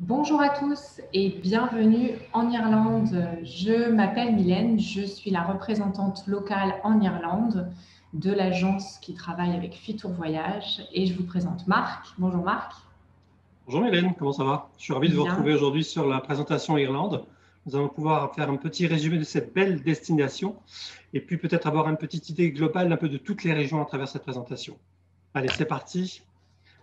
Bonjour à tous et bienvenue en Irlande. Je m'appelle Mylène, je suis la représentante locale en Irlande de l'agence qui travaille avec Fitour Voyage et je vous présente Marc. Bonjour Marc. Bonjour Mylène, comment ça va? Je suis ravi de vous Bien. retrouver aujourd'hui sur la présentation Irlande. Nous allons pouvoir faire un petit résumé de cette belle destination et puis peut-être avoir une petite idée globale un peu de toutes les régions à travers cette présentation. Allez, c'est parti.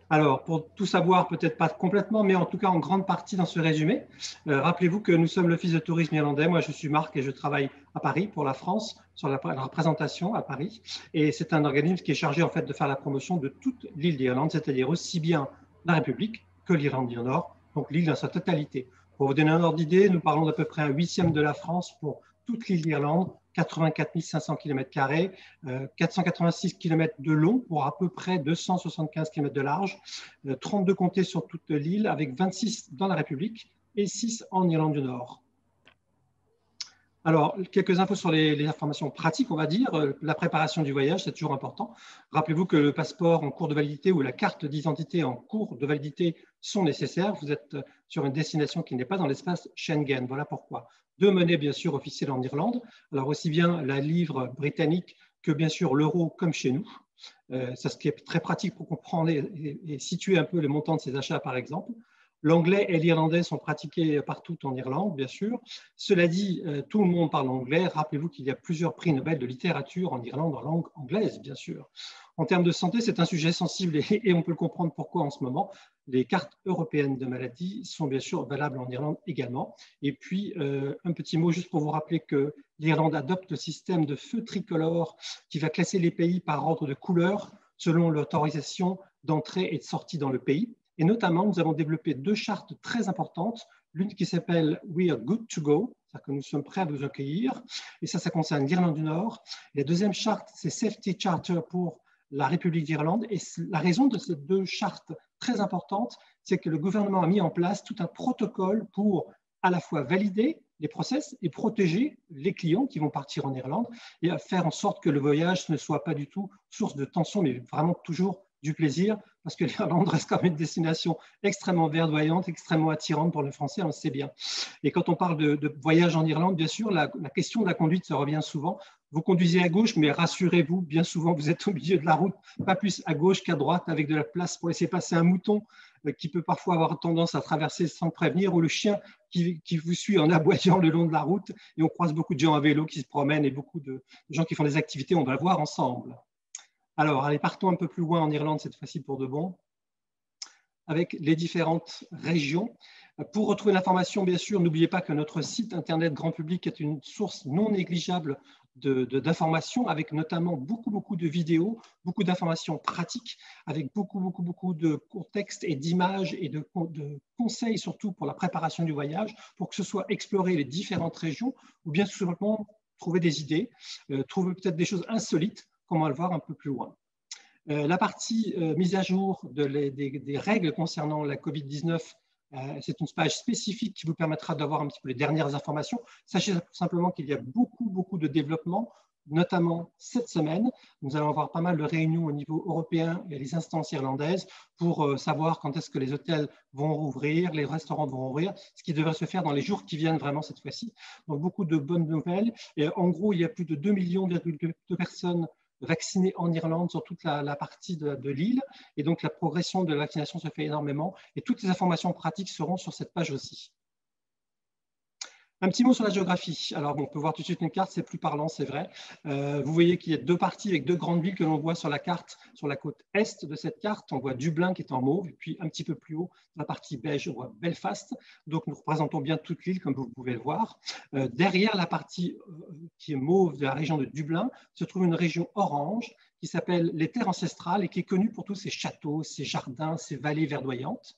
Alors, pour tout savoir, peut-être pas complètement, mais en tout cas en grande partie dans ce résumé, rappelez-vous que nous sommes l'Office de tourisme irlandais. Moi, je suis Marc et je travaille à Paris pour la France, sur la représentation à Paris. Et c'est un organisme qui est chargé en fait de faire la promotion de toute l'île d'Irlande, c'est-à-dire aussi bien la République que l'Irlande du Nord, donc l'île dans sa totalité. Pour vous donner un ordre d'idée, nous parlons d'à peu près un huitième de la France pour toute l'île d'Irlande, 84 500 km², 486 km de long pour à peu près 275 km de large, 32 comtés sur toute l'île avec 26 dans la République et 6 en Irlande du Nord. Alors, quelques infos sur les informations pratiques, on va dire. La préparation du voyage, c'est toujours important. Rappelez-vous que le passeport en cours de validité ou la carte d'identité en cours de validité sont nécessaires. Vous êtes sur une destination qui n'est pas dans l'espace Schengen. Voilà pourquoi. 2 monnaies, bien sûr, officielles en Irlande. Alors, aussi bien la livre britannique que, bien sûr, l'euro comme chez nous. C'est ce qui est très pratique pour comprendre et situer un peu le montant de ces achats, par exemple. L'anglais et l'irlandais sont pratiqués partout en Irlande, bien sûr. Cela dit, tout le monde parle anglais. Rappelez-vous qu'il y a plusieurs prix Nobel de littérature en Irlande en langue anglaise, bien sûr. En termes de santé, c'est un sujet sensible et on peut le comprendre pourquoi en ce moment. Les cartes européennes de maladies sont bien sûr valables en Irlande également. Et puis, un petit mot juste pour vous rappeler que l'Irlande adopte le système de feu tricolore qui va classer les pays par ordre de couleur selon l'autorisation d'entrée et de sortie dans le pays. Et notamment, nous avons développé 2 chartes très importantes. L'une qui s'appelle We are good to go, c'est-à-dire que nous sommes prêts à vous accueillir. Et ça concerne l'Irlande du Nord. Et la deuxième charte, c'est Safety Charter pour la République d'Irlande. Et la raison de ces 2 chartes très importantes, c'est que le gouvernement a mis en place tout un protocole pour à la fois valider les process et protéger les clients qui vont partir en Irlande et faire en sorte que le voyage ne soit pas du tout source de tension, mais vraiment toujours du plaisir, parce que l'Irlande reste quand même une destination extrêmement verdoyante, extrêmement attirante pour le Français, on le sait bien. Et quand on parle de voyage en Irlande, bien sûr, la question de la conduite se revient souvent. Vous conduisez à gauche, mais rassurez-vous, bien souvent, vous êtes au milieu de la route, pas plus à gauche qu'à droite, avec de la place pour laisser passer un mouton qui peut parfois avoir tendance à traverser sans prévenir, ou le chien qui vous suit en aboyant le long de la route. Et on croise beaucoup de gens à vélo qui se promènent et beaucoup de gens qui font des activités, on va le voir ensemble. Alors, allez, partons un peu plus loin en Irlande, cette fois-ci pour de bon, avec les différentes régions. Pour retrouver l'information, bien sûr, n'oubliez pas que notre site Internet grand public est une source non négligeable d'informations, avec notamment beaucoup de vidéos, beaucoup d'informations pratiques, avec beaucoup de contextes et d'images et de conseils, surtout pour la préparation du voyage, pour que ce soit explorer les différentes régions, ou bien tout simplement trouver des idées, trouver peut-être des choses insolites, comme on va le voir un peu plus loin. La partie mise à jour des règles concernant la COVID-19, c'est une page spécifique qui vous permettra d'avoir un petit peu les dernières informations. Sachez simplement qu'il y a beaucoup de développement, notamment cette semaine. Nous allons avoir pas mal de réunions au niveau européen et les instances irlandaises pour savoir quand est-ce que les hôtels vont rouvrir, les restaurants vont rouvrir, ce qui devrait se faire dans les jours qui viennent vraiment cette fois-ci. Donc beaucoup de bonnes nouvelles. Et en gros, il y a plus de 2,2 millions de personnes vaccinés en Irlande sur toute la partie de l'île. Et donc, la progression de la vaccination se fait énormément. Et toutes les informations pratiques seront sur cette page aussi. Un petit mot sur la géographie. Alors, on peut voir tout de suite une carte, c'est plus parlant, c'est vrai. Vous voyez qu'il y a 2 parties avec 2 grandes villes que l'on voit sur la carte, sur la côte est de cette carte. On voit Dublin qui est en mauve, et puis un petit peu plus haut, dans la partie beige, on voit Belfast. Donc, nous représentons bien toute l'île, comme vous pouvez le voir. Derrière la partie qui est mauve de la région de Dublin, se trouve une région orange qui s'appelle les terres ancestrales et qui est connue pour tous ses châteaux, ses jardins, ses vallées verdoyantes.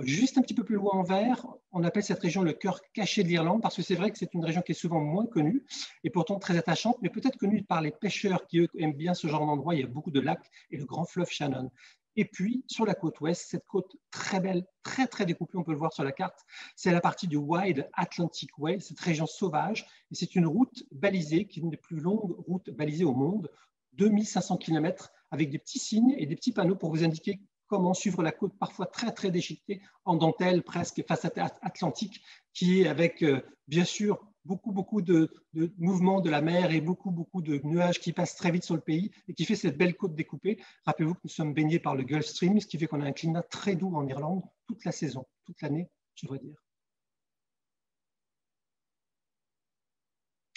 Juste un petit peu plus loin en vert, on appelle cette région le cœur caché de l'Irlande parce que c'est vrai que c'est une région qui est souvent moins connue et pourtant très attachante, mais peut-être connue par les pêcheurs qui eux, aiment bien ce genre d'endroit. Il y a beaucoup de lacs et le grand fleuve Shannon. Et puis, sur la côte ouest, cette côte très belle, très découpée, on peut le voir sur la carte, c'est la partie du Wide Atlantic Way, cette région sauvage. Et c'est une route balisée, qui est une des plus longues routes balisées au monde, 2500 km avec des petits signes et des petits panneaux pour vous indiquer comment suivre la côte, parfois très, très déchiquetée, en dentelle, presque face atlantique, qui est avec, bien sûr, beaucoup de mouvements de la mer et beaucoup de nuages qui passent très vite sur le pays et qui fait cette belle côte découpée. Rappelez-vous que nous sommes baignés par le Gulf Stream, ce qui fait qu'on a un climat très doux en Irlande toute la saison, toute l'année, je devrais dire.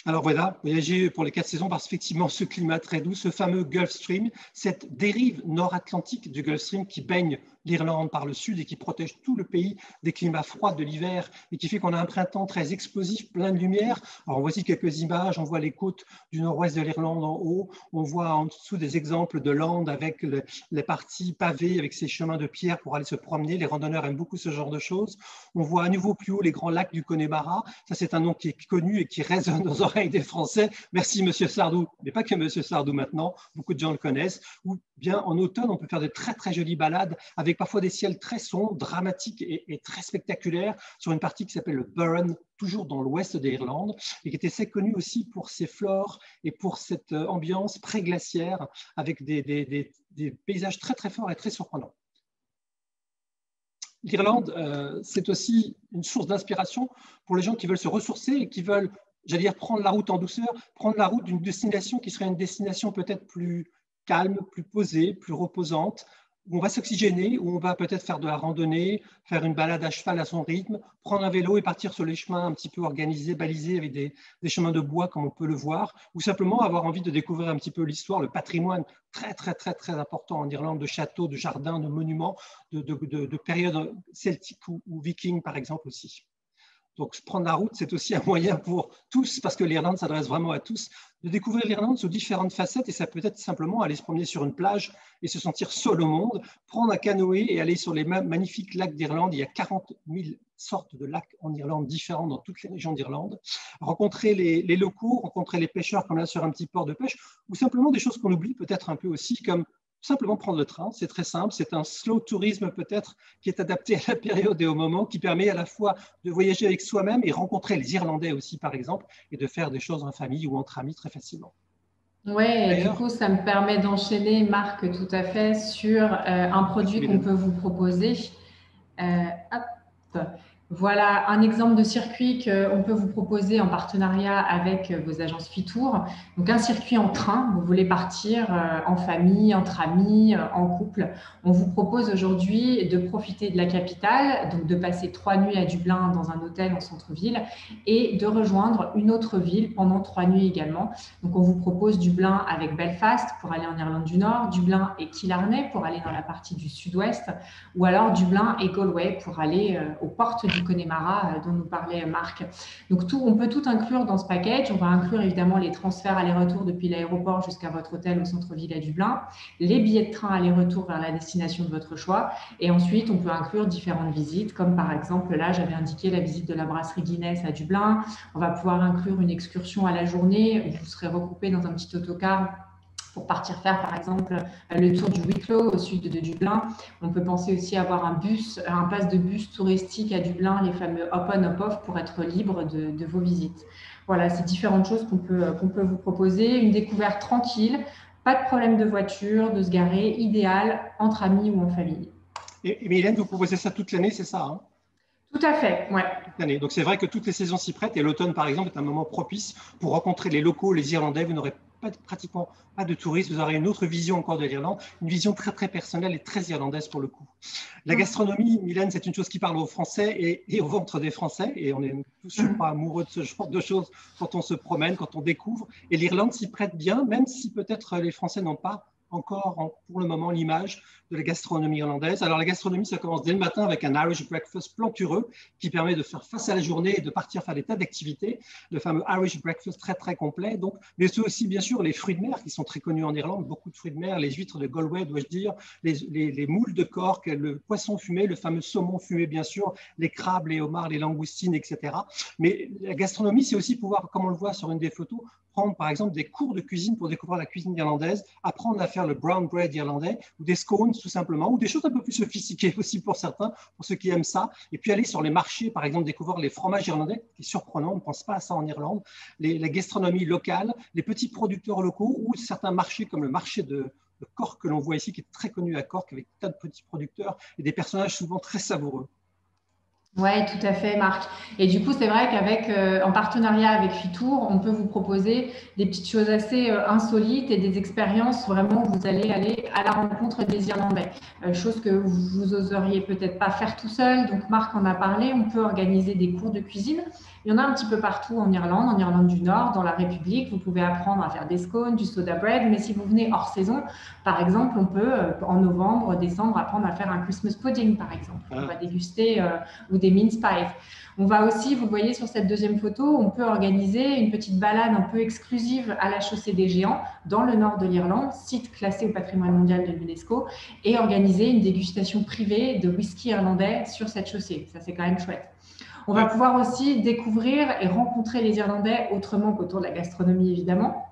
Alors voilà, voyager pour les 4 saisons parce qu'effectivement ce climat très doux, ce fameux Gulf Stream, cette dérive nord-atlantique du Gulf Stream qui baigne l'Irlande par le sud et qui protège tout le pays des climats froids de l'hiver et qui fait qu'on a un printemps très explosif, plein de lumière. Alors voici quelques images, on voit les côtes du nord-ouest de l'Irlande en haut, on voit en dessous des exemples de landes avec les parties pavées, avec ces chemins de pierre pour aller se promener. Les randonneurs aiment beaucoup ce genre de choses. On voit à nouveau plus haut les grands lacs du Connemara. Ça, c'est un nom qui est connu et qui résonne aux oreilles des Français. Merci, Monsieur Sardou, mais pas que Monsieur Sardou maintenant. Beaucoup de gens le connaissent. Ou bien en automne, on peut faire de très, très jolies balades avec parfois des ciels très sombres, dramatiques et très spectaculaires sur une partie qui s'appelle le Burren, toujours dans l'ouest de l'Irlande, et qui était assez connue aussi pour ses flores et pour cette ambiance pré-glaciaire avec des paysages très, très forts et très surprenants. L'Irlande, c'est aussi une source d'inspiration pour les gens qui veulent se ressourcer et qui veulent, j'allais dire, prendre la route en douceur, prendre la route d'une destination qui serait une destination peut-être plus calme, plus posée, plus reposante, où on va s'oxygéner, où on va peut-être faire de la randonnée, faire une balade à cheval à son rythme, prendre un vélo et partir sur les chemins un petit peu organisés, balisés avec des chemins de bois comme on peut le voir, ou simplement avoir envie de découvrir un petit peu l'histoire, le patrimoine très, très, très, très important en Irlande de châteaux, de jardins, de monuments, de périodes celtiques ou vikings par exemple aussi. Donc, prendre la route, c'est aussi un moyen pour tous, parce que l'Irlande s'adresse vraiment à tous, de découvrir l'Irlande sous différentes facettes. Et ça peut être simplement aller se promener sur une plage et se sentir seul au monde, prendre un canoë et aller sur les magnifiques lacs d'Irlande. Il y a 40 000 sortes de lacs en Irlande différents dans toutes les régions d'Irlande. Rencontrer les locaux, rencontrer les pêcheurs comme là sur un petit port de pêche, ou simplement des choses qu'on oublie peut-être un peu aussi, comme simplement prendre le train, c'est très simple, c'est un slow tourisme peut-être qui est adapté à la période et au moment, qui permet à la fois de voyager avec soi-même et rencontrer les Irlandais aussi par exemple, et de faire des choses en famille ou entre amis très facilement. Ouais, et du coup, ça me permet d'enchaîner, Marc, tout à fait, sur un produit qu'on peut vous proposer. Hop. Voilà un exemple de circuit qu'on peut vous proposer en partenariat avec vos agences Fitour. Donc un circuit en train, vous voulez partir en famille, entre amis, en couple. On vous propose aujourd'hui de profiter de la capitale, donc de passer 3 nuits à Dublin dans un hôtel en centre-ville et de rejoindre une autre ville pendant 3 nuits également. Donc on vous propose Dublin avec Belfast pour aller en Irlande du Nord, Dublin et Killarney pour aller dans la partie du sud-ouest, ou alors Dublin et Galway pour aller aux portes du Connemara dont nous parlait Marc. Donc on peut tout inclure dans ce package. On va inclure évidemment les transferts aller-retour depuis l'aéroport jusqu'à votre hôtel au centre-ville à Dublin, les billets de train aller-retour vers la destination de votre choix, et ensuite on peut inclure différentes visites, comme par exemple là j'avais indiqué la visite de la brasserie Guinness à Dublin. On va pouvoir inclure une excursion à la journée où vous serez regroupés dans un petit autocar pour partir faire par exemple le tour du Wicklow au sud de Dublin. On peut penser aussi avoir un pass de bus touristique à Dublin, les fameux hop-on, hop-off, pour être libre de vos visites. Voilà, c'est différentes choses qu'on peut vous proposer. Une découverte tranquille, pas de problème de voiture, de se garer, idéal entre amis ou en famille. Et Mylène, vous proposez ça toute l'année, c'est ça hein? Tout à fait, ouais. Toute l'année. Donc c'est vrai que toutes les saisons s'y prêtent et l'automne par exemple est un moment propice pour rencontrer les locaux, les Irlandais. Vous n'aurez pratiquement pas de touristes, vous aurez une autre vision encore de l'Irlande, une vision très très personnelle et très irlandaise pour le coup. La gastronomie, Mylène, c'est une chose qui parle aux Français et au ventre des Français, et on est tous, je crois, amoureux de ce genre de choses quand on se promène, quand on découvre, et l'Irlande s'y prête bien, même si peut-être les Français n'ont pas encore pour le moment l'image de la gastronomie irlandaise. Alors la gastronomie, ça commence dès le matin avec un Irish breakfast plantureux qui permet de faire face à la journée et de partir faire des tas d'activités. Le fameux Irish breakfast très très complet. Donc, mais c'est aussi bien sûr les fruits de mer qui sont très connus en Irlande, beaucoup de fruits de mer, les huîtres de Galway, dois-je dire, les moules de Cork, le poisson fumé, le fameux saumon fumé bien sûr, les crabes, les homards, les langoustines, etc. Mais la gastronomie, c'est aussi pouvoir, comme on le voit sur une des photos, prendre par exemple des cours de cuisine pour découvrir la cuisine irlandaise, apprendre à faire le brown bread irlandais ou des scones tout simplement, ou des choses un peu plus sophistiquées aussi pour certains, pour ceux qui aiment ça, et puis aller sur les marchés, par exemple découvrir les fromages irlandais, qui est surprenant, on ne pense pas à ça en Irlande, la gastronomie locale, les petits producteurs locaux ou certains marchés comme le marché de Cork que l'on voit ici, qui est très connu à Cork avec tas de petits producteurs et des personnages souvent très savoureux. Oui, tout à fait, Marc. Et du coup, c'est vrai qu'avec, en partenariat avec Fitour, on peut vous proposer des petites choses assez insolites et des expériences vraiment où vous allez aller à la rencontre des Irlandais. Chose que vous oseriez peut-être pas faire tout seul. Donc, Marc en a parlé. On peut organiser des cours de cuisine. Il y en a un petit peu partout en Irlande du Nord, dans la République. Vous pouvez apprendre à faire des scones, du soda bread. Mais si vous venez hors saison, par exemple, on peut en novembre, décembre, apprendre à faire un Christmas pudding, par exemple. On va déguster ou des mince pies. On va aussi, vous le voyez sur cette deuxième photo, on peut organiser une petite balade un peu exclusive à la Chaussée des Géants dans le nord de l'Irlande, site classé au patrimoine mondial de l'UNESCO, et organiser une dégustation privée de whisky irlandais sur cette chaussée. Ça, c'est quand même chouette. On va pouvoir aussi découvrir et rencontrer les Irlandais autrement qu'autour de la gastronomie, évidemment.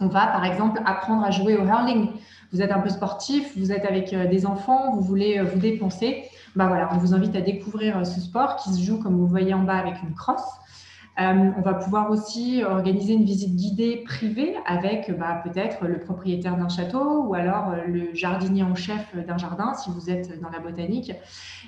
On va, par exemple, apprendre à jouer au hurling. Vous êtes un peu sportif, vous êtes avec des enfants, vous voulez vous dépenser. Ben voilà, on vous invite à découvrir ce sport qui se joue, comme vous voyez en bas, avec une crosse. On va pouvoir aussi organiser une visite guidée privée avec peut-être le propriétaire d'un château ou alors le jardinier en chef d'un jardin si vous êtes dans la botanique.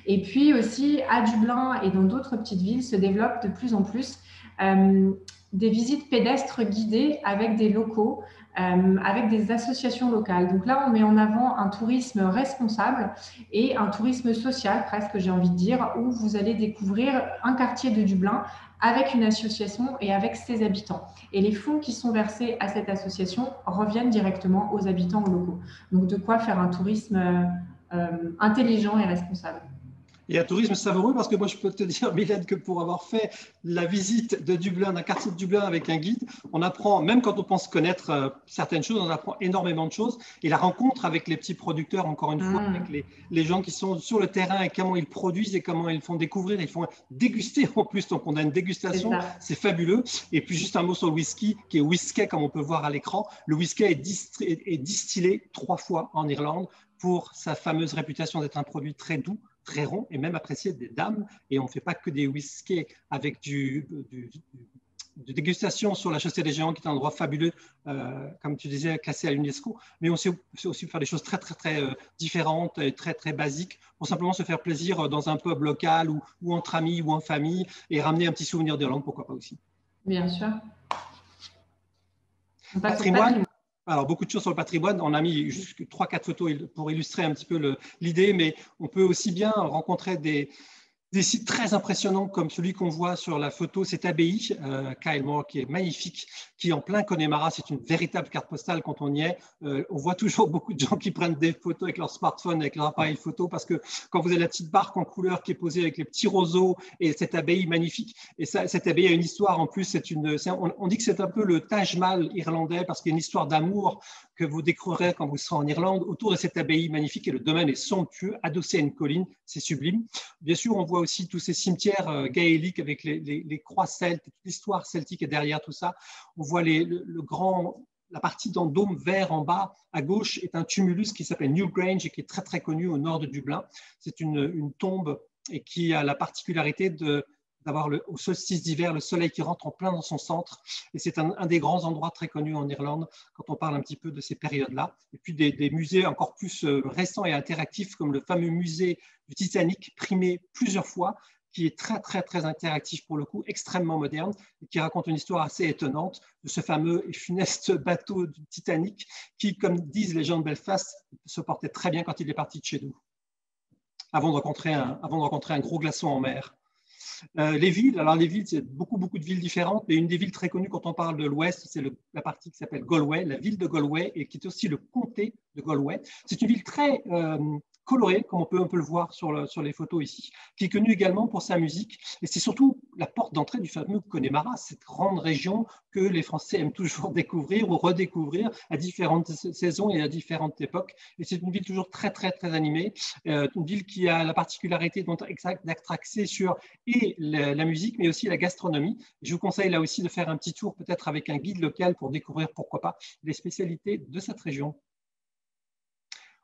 Et puis aussi, à Dublin et dans d'autres petites villes, se développent de plus en plus des visites pédestres guidées avec des locaux, avec des associations locales. Donc là, on met en avant un tourisme responsable et un tourisme social, presque, j'ai envie de dire, où vous allez découvrir un quartier de Dublin avec une association et avec ses habitants. Et les fonds qui sont versés à cette association reviennent directement aux habitants locaux. Donc de quoi faire un tourisme intelligent et responsable. Et un tourisme savoureux, parce que moi, je peux te dire, Mylène, que pour avoir fait la visite de Dublin, d'un quartier de Dublin avec un guide, on apprend, même quand on pense connaître certaines choses, on apprend énormément de choses. Et la rencontre avec les petits producteurs, encore une fois, avec les gens qui sont sur le terrain et comment ils produisent et comment ils font découvrir, ils font déguster en plus. Donc, on a une dégustation, c'est fabuleux. Et puis, juste un mot sur le whisky, qui est whisky, comme on peut voir à l'écran. Le whisky est distillé 3 fois en Irlande pour sa fameuse réputation d'être un produit très doux, très rond et même apprécié des dames. Et on ne fait pas que des whiskies avec de dégustation sur la Chaussée des Géants, qui est un endroit fabuleux, comme tu disais, classé à l'UNESCO, mais on sait aussi faire des choses très, très, très différentes et très, très basiques pour simplement se faire plaisir dans un pub local ou entre amis ou en famille et ramener un petit souvenir d'Irlande, pourquoi pas aussi. Bien sûr. Patrimoine. Alors, beaucoup de choses sur le patrimoine. On a mis juste 3-4 photos pour illustrer un petit peu l'idée, mais on peut aussi bien rencontrer des sites très impressionnants comme celui qu'on voit sur la photo, cette abbaye, Kyle Moore, qui est magnifique, qui est en plein Connemara. C'est une véritable carte postale quand on y est. On voit toujours beaucoup de gens qui prennent des photos avec leur smartphone, avec leur appareil photo, parce que quand vous avez la petite barque en couleur qui est posée avec les petits roseaux et cette abbaye magnifique, et ça, cette abbaye a une histoire en plus, on dit que c'est un peu le Taj Mahal irlandais, parce qu'il y a une histoire d'amour que vous découvrirez quand vous serez en Irlande autour de cette abbaye magnifique, et le domaine est somptueux, adossé à une colline, c'est sublime. Bien sûr, on voit aussi tous ces cimetières gaéliques avec les croix celtes, toute l'histoire celtique est derrière tout ça. On voit la partie dans le dôme vert en bas, à gauche, est un tumulus qui s'appelle Newgrange et qui est très très connu au nord de Dublin. C'est une tombe et qui a la particularité d'avoir au solstice d'hiver le soleil qui rentre en plein dans son centre. Et c'est un des grands endroits très connus en Irlande quand on parle un petit peu de ces périodes-là. Et puis des musées encore plus récents et interactifs comme le fameux musée du Titanic, primé plusieurs fois, qui est très, très, très interactif pour le coup, extrêmement moderne, et qui raconte une histoire assez étonnante de ce fameux et funeste bateau du Titanic qui, comme disent les gens de Belfast, se portait très bien quand il est parti de chez nous, avant de rencontrer un gros glaçon en mer. Les villes, c'est beaucoup de villes différentes, mais une des villes très connues quand on parle de l'Ouest, c'est la partie qui s'appelle Galway, la ville de Galway, et qui est aussi le comté de Galway. C'est une ville très coloré, comme on peut le voir sur les photos ici, qui est connu également pour sa musique. Et c'est surtout la porte d'entrée du fameux Connemara, cette grande région que les Français aiment toujours découvrir ou redécouvrir à différentes saisons et à différentes époques. Et c'est une ville toujours très, très, très animée, une ville qui a la particularité d'être axée sur et la musique, mais aussi la gastronomie. Je vous conseille là aussi de faire un petit tour peut-être avec un guide local pour découvrir, pourquoi pas, les spécialités de cette région.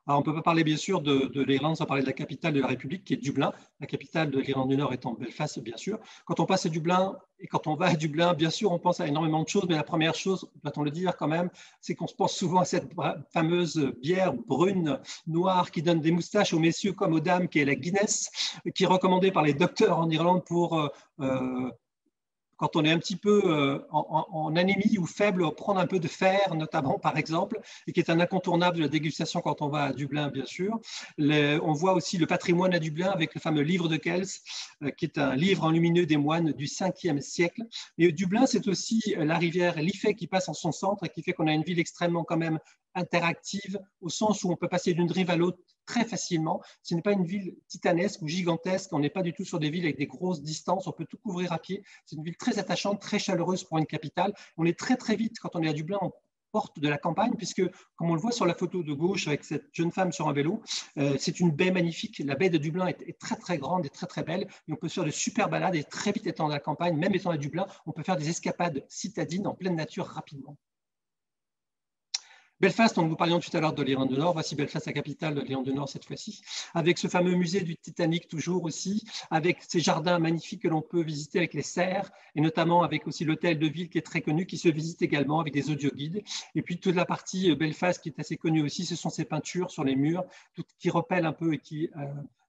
Alors, on ne peut pas parler bien sûr de l'Irlande sans parler de la capitale de la République qui est Dublin, la capitale de l'Irlande du Nord étant Belfast bien sûr. Quand on passe à Dublin et quand on va à Dublin, bien sûr on pense à énormément de choses, mais la première chose, doit-on le dire quand même, c'est qu'on se pense souvent à cette fameuse bière brune, noire qui donne des moustaches aux messieurs comme aux dames, qui est la Guinness, qui est recommandée par les docteurs en Irlande pour quand on est un petit peu en anémie ou faible, prendre un peu de fer, notamment, par exemple, et qui est un incontournable de la dégustation quand on va à Dublin, bien sûr. On voit aussi le patrimoine à Dublin avec le fameux livre de Kells, qui est un livre enlumineux des moines du 5e siècle. Mais Dublin, c'est aussi la rivière Liffey qui passe en son centre et qui fait qu'on a une ville extrêmement quand même interactive, au sens où on peut passer d'une rive à l'autre très facilement. Ce n'est pas une ville titanesque ou gigantesque, on n'est pas du tout sur des villes avec des grosses distances, on peut tout couvrir à pied. C'est une ville très attachante, très chaleureuse pour une capitale. On est très très vite, quand on est à Dublin, on porte de la campagne, puisque, comme on le voit sur la photo de gauche avec cette jeune femme sur un vélo, c'est une baie magnifique. La baie de Dublin est très très grande et très très belle, et on peut faire de super balades, et très vite étant dans la campagne, même étant à Dublin, on peut faire des escapades citadines en pleine nature rapidement. Belfast, dont nous parlions tout à l'heure de l'Irlande du Nord, voici Belfast, la capitale de l'Irlande du Nord cette fois-ci, avec ce fameux musée du Titanic toujours aussi, avec ces jardins magnifiques que l'on peut visiter avec les serres, et notamment avec aussi l'hôtel de ville qui est très connu, qui se visite également avec des audioguides. Et puis toute la partie Belfast qui est assez connue aussi, ce sont ces peintures sur les murs, qui repellent un peu et qui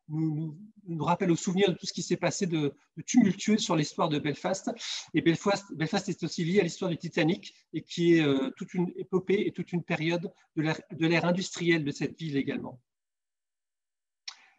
nous rappelle au souvenir de tout ce qui s'est passé de tumultueux sur l'histoire de Belfast. Et Belfast est aussi lié à l'histoire du Titanic et qui est toute une épopée et toute une période de l'ère industrielle de cette ville également.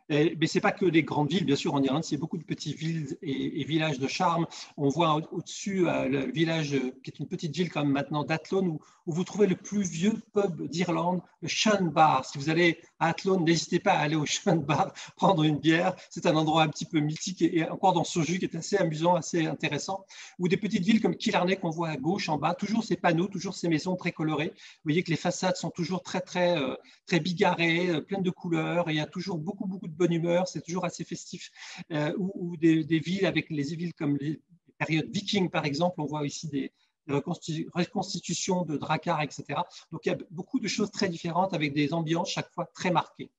Mais ce n'est pas que les grandes villes, bien sûr, en Irlande, c'est beaucoup de petites villes et villages de charme. On voit au-dessus le village qui est une petite ville comme maintenant d'Athlone, où vous trouvez le plus vieux pub d'Irlande, le Sean Bar. Si vous allez à Athlone, n'hésitez pas à aller au Sean Bar, prendre une bière. C'est un endroit un petit peu mythique et encore dans ce jus qui est assez amusant, assez intéressant. Ou des petites villes comme Killarney qu'on voit à gauche en bas, toujours ces panneaux, toujours ces maisons très colorées. Vous voyez que les façades sont toujours très bigarrées, pleines de couleurs, et il y a toujours beaucoup de bonne humeur, c'est toujours assez festif, ou des villes avec les villes comme les périodes vikings par exemple, on voit ici des reconstitutions de Drakkar, etc. Donc il y a beaucoup de choses très différentes avec des ambiances chaque fois très marquées.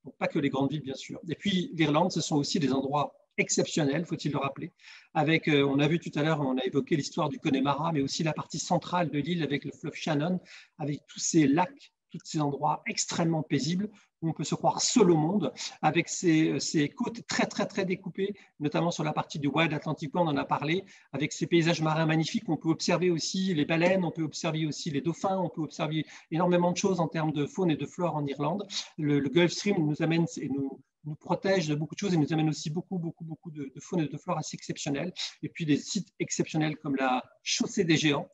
Donc pas que les grandes villes bien sûr. Et puis l'Irlande, ce sont aussi des endroits exceptionnels, faut-il le rappeler, avec, on a vu tout à l'heure, on a évoqué l'histoire du Connemara, mais aussi la partie centrale de l'île avec le fleuve Shannon, avec tous ces lacs, tous ces endroits extrêmement paisibles, où on peut se croire seul au monde, avec ces côtes très découpées, notamment sur la partie du Wild Atlantic, on en a parlé, avec ces paysages marins magnifiques. On peut observer aussi les baleines, on peut observer aussi les dauphins, on peut observer énormément de choses en termes de faune et de flore en Irlande. Le Gulf Stream nous amène et nous protège de beaucoup de choses et nous amène aussi beaucoup de faune et de flore assez exceptionnelles. Et puis des sites exceptionnels comme la Chaussée des Géants,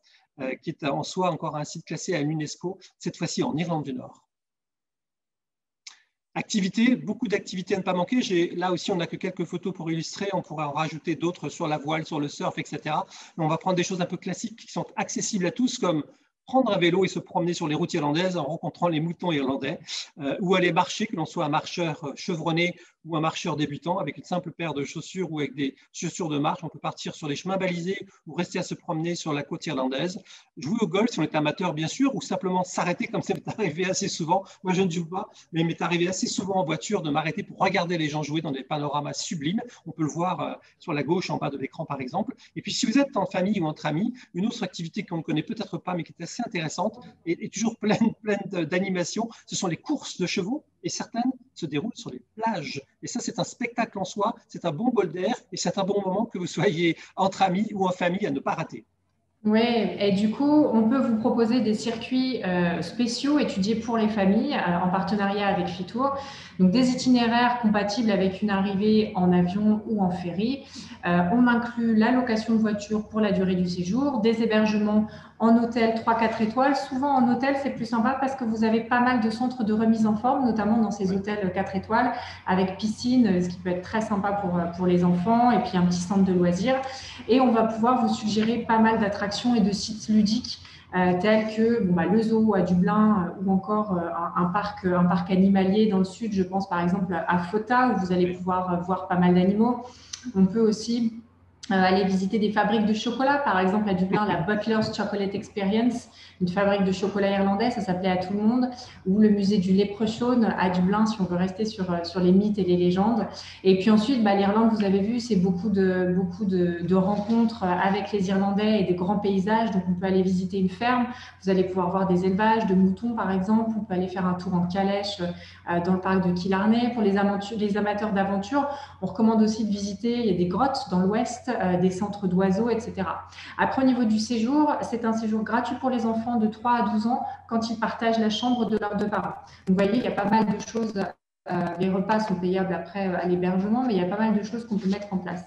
qui est en soi encore un site classé à l'UNESCO, cette fois-ci en Irlande du Nord. Activités, beaucoup d'activités à ne pas manquer. Là aussi, on n'a que quelques photos pour illustrer. On pourrait en rajouter d'autres sur la voile, sur le surf, etc. Mais on va prendre des choses un peu classiques qui sont accessibles à tous, comme prendre un vélo et se promener sur les routes irlandaises en rencontrant les moutons irlandais, ou aller marcher, que l'on soit un marcheur chevronné ou un marcheur débutant, avec une simple paire de chaussures ou avec des chaussures de marche. On peut partir sur les chemins balisés ou rester à se promener sur la côte irlandaise. Jouer au golf si on est amateur, bien sûr, ou simplement s'arrêter, comme ça m'est arrivé assez souvent. Moi, je ne joue pas, mais il m'est arrivé assez souvent en voiture de m'arrêter pour regarder les gens jouer dans des panoramas sublimes. On peut le voir sur la gauche, en bas de l'écran, par exemple. Et puis, si vous êtes en famille ou entre amis, une autre activité qu'on ne connaît peut-être pas, mais qui est assez intéressante et toujours pleine d'animation, ce sont les courses de chevaux, et certaines se déroulent sur les plages. Et ça, c'est un spectacle en soi, c'est un bon bol d'air, et c'est un bon moment que vous soyez entre amis ou en famille à ne pas rater. Oui, et du coup, on peut vous proposer des circuits spéciaux étudiés pour les familles en partenariat avec Fitour. Donc, des itinéraires compatibles avec une arrivée en avion ou en ferry. On inclut la location de voiture pour la durée du séjour, des hébergements en hôtel 3-4 étoiles. Souvent en hôtel, c'est plus sympa parce que vous avez pas mal de centres de remise en forme, notamment dans ces hôtels 4 étoiles, avec piscine, ce qui peut être très sympa pour les enfants, et puis un petit centre de loisirs. Et on va pouvoir vous suggérer pas mal d'attractions et de sites ludiques tels que le zoo à Dublin ou encore un parc animalier dans le sud. Je pense par exemple à Fota où vous allez pouvoir voir pas mal d'animaux. On peut aussi aller visiter des fabriques de chocolat, par exemple à Dublin, la Butler's Chocolate Experience, une fabrique de chocolat irlandais, ça s'appelait À tout le monde, ou le musée du Leprechaun à Dublin, si on veut rester sur les mythes et les légendes. Et puis ensuite, l'Irlande, vous avez vu, c'est beaucoup de rencontres avec les Irlandais et des grands paysages. Donc, on peut aller visiter une ferme, vous allez pouvoir voir des élevages de moutons, par exemple. On peut aller faire un tour en calèche dans le parc de Killarney. Pour les amateurs d'aventure, on recommande aussi de visiter, il y a des grottes dans l'ouest, des centres d'oiseaux, etc. Après, au niveau du séjour, c'est un séjour gratuit pour les enfants de 3 à 12 ans quand ils partagent la chambre de leurs deux parents. Donc, vous voyez, il y a pas mal de choses. Les repas sont payables après à l'hébergement, mais il y a pas mal de choses qu'on peut mettre en place.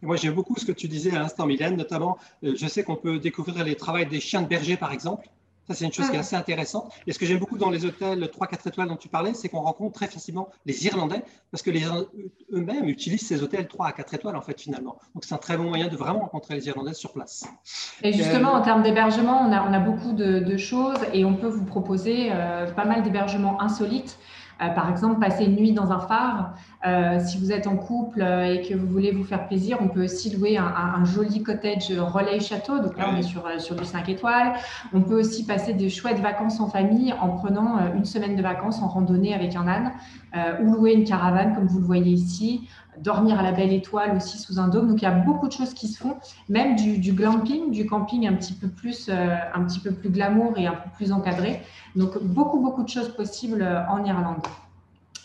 Et moi, j'aime beaucoup ce que tu disais à l'instant, Mylène, notamment, je sais qu'on peut découvrir les travaux des chiens de berger, par exemple. Ça, c'est une chose qui est assez intéressante. Et ce que j'aime beaucoup dans les hôtels 3-4 étoiles dont tu parlais, c'est qu'on rencontre très facilement les Irlandais, parce que eux-mêmes utilisent ces hôtels 3 à 4 étoiles, en fait, finalement. Donc, c'est un très bon moyen de vraiment rencontrer les Irlandais sur place. Et justement, en termes d'hébergement, on a beaucoup de choses et on peut vous proposer pas mal d'hébergements insolites. Par exemple, passer une nuit dans un phare. Si vous êtes en couple et que vous voulez vous faire plaisir, on peut aussi louer un joli cottage relais château. Donc là, on est sur du 5 étoiles. On peut aussi passer de chouettes vacances en famille en prenant une semaine de vacances en randonnée avec un âne ou louer une caravane comme vous le voyez ici. Dormir à la belle étoile aussi sous un dôme. Donc, il y a beaucoup de choses qui se font, même du glamping, du camping un petit peu plus glamour et un peu plus encadré. Donc, beaucoup de choses possibles en Irlande.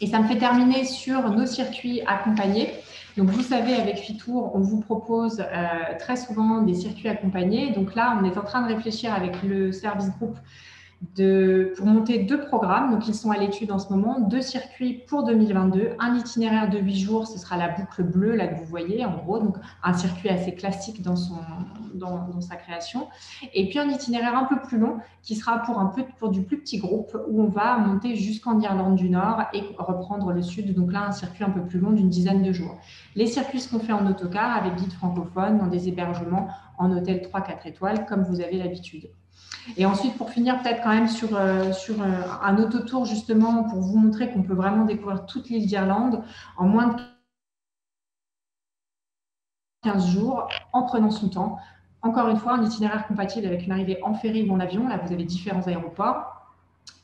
Et ça me fait terminer sur nos circuits accompagnés. Donc, vous savez, avec Fitour, on vous propose très souvent des circuits accompagnés. Donc là, on est en train de réfléchir avec le service groupe pour monter 2 programmes. Donc, ils sont à l'étude en ce moment, 2 circuits pour 2022. Un itinéraire de 8 jours, ce sera la boucle bleue, là que vous voyez, en gros. Donc, un circuit assez classique dans sa création. Et puis, un itinéraire un peu plus long qui sera pour du plus petit groupe où on va monter jusqu'en Irlande du Nord et reprendre le sud. Donc là, un circuit un peu plus long d'une dizaine de jours. Les circuits seront faits en autocar avec guide francophone dans des hébergements en hôtel 3-4 étoiles, comme vous avez l'habitude. Et ensuite, pour finir, peut-être quand même sur un autotour, justement, pour vous montrer qu'on peut vraiment découvrir toute l'île d'Irlande en moins de 15 jours, en prenant son temps. Encore une fois, un itinéraire compatible avec une arrivée en ferry ou en avion. Là, vous avez différents aéroports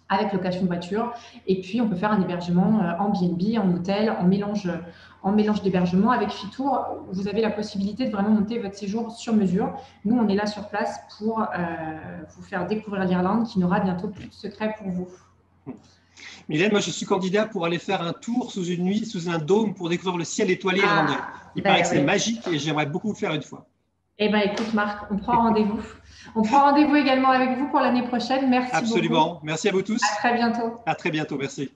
avec location de voiture. Et puis, on peut faire un hébergement en B&B, en hôtel, en mélange d'hébergement. Avec Fitour, vous avez la possibilité de vraiment monter votre séjour sur mesure. Nous, on est là sur place pour vous faire découvrir l'Irlande qui n'aura bientôt plus de secrets pour vous. Mylène, moi, je suis candidat pour aller faire un tour sous une nuit, sous un dôme pour découvrir le ciel étoilé irlandais. Il paraît que c'est magique et j'aimerais beaucoup le faire une fois. Eh bien, écoute, Marc, on prend rendez-vous. On prend rendez-vous également avec vous pour l'année prochaine. Merci beaucoup. Absolument. Merci à vous tous. À très bientôt. À très bientôt. Merci.